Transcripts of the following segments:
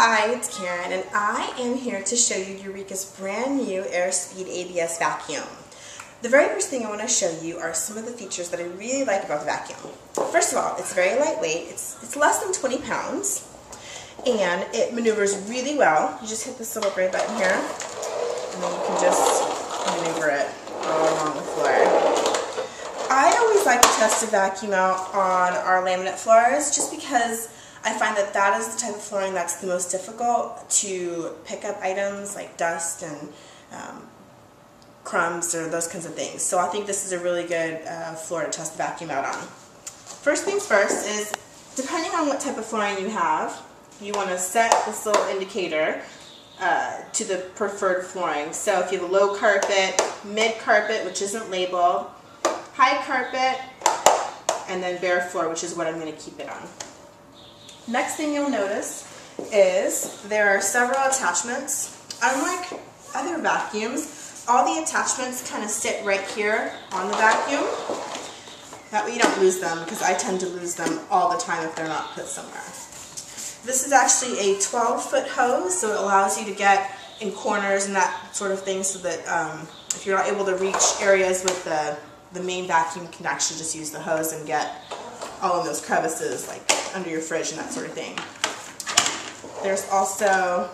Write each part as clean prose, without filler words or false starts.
Hi, it's Karen, and I am here to show you Eureka's brand new AirSpeed ABS vacuum. The very first thing I want to show you are some of the features that I really like about the vacuum. First of all, it's very lightweight. It's less than 20 pounds, and it maneuvers really well. You just hit this little gray button here, and then you can just maneuver it all along the floor. I always like to test a vacuum out on our laminate floors just because I find that that is the type of flooring that's the most difficult to pick up items like dust and crumbs or those kinds of things. So I think this is a really good floor to test the vacuum out on. First things first is, depending on what type of flooring you have, you want to set this little indicator to the preferred flooring. So if you have a low carpet, mid carpet, which isn't labeled, high carpet, and then bare floor, which is what I'm going to keep it on. Next thing you'll notice is there are several attachments. Unlike other vacuums, all the attachments kind of sit right here on the vacuum. That way you don't lose them, because I tend to lose them all the time if they're not put somewhere. This is actually a 12-foot hose, so it allows you to get in corners and that sort of thing, so that if you're not able to reach areas with the main vacuum, you can actually just use the hose and get all of those crevices, like under your fridge and that sort of thing. There's also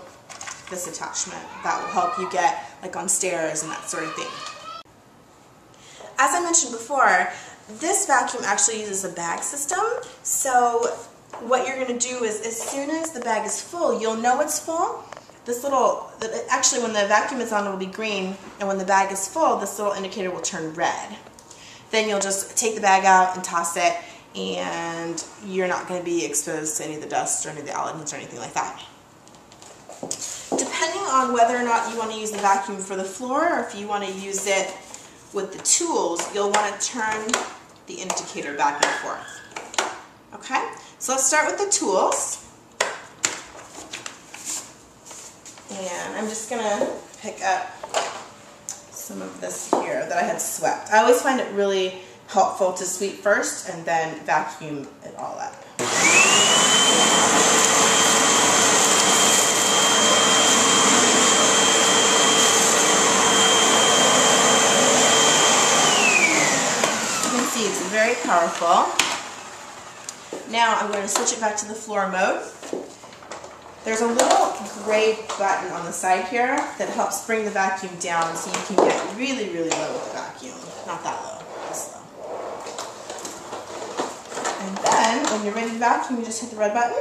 this attachment that will help you get like on stairs and that sort of thing. As I mentioned before, this vacuum actually uses a bag system. So what you're going to do is, as soon as the bag is full, you'll know it's full. This little, actually when the vacuum is on, it will be green, and when the bag is full, this little indicator will turn red. Then you'll just take the bag out and toss it, and you're not going to be exposed to any of the dust or any of the allergens or anything like that. Depending on whether or not you want to use the vacuum for the floor or if you want to use it with the tools, you'll want to turn the indicator back and forth. Okay, so let's start with the tools. And I'm just going to pick up some of this here that I had swept. I always find it really helpful to sweep first and then vacuum it all up. You can see it's very powerful. Now I'm going to switch it back to the floor mode. There's a little gray button on the side here that helps bring the vacuum down so you can get really, really low with the vacuum. Not that low, this low. And then, when you're ready to vacuum, you just hit the red button.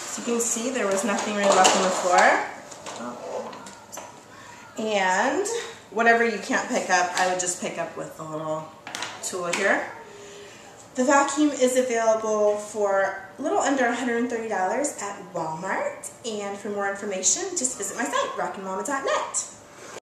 So you can see there was nothing really left on the floor. And whatever you can't pick up, I would just pick up with the little tool here. The vacuum is available for a little under $130 at Walmart, and for more information, just visit my site, rockinmama.net.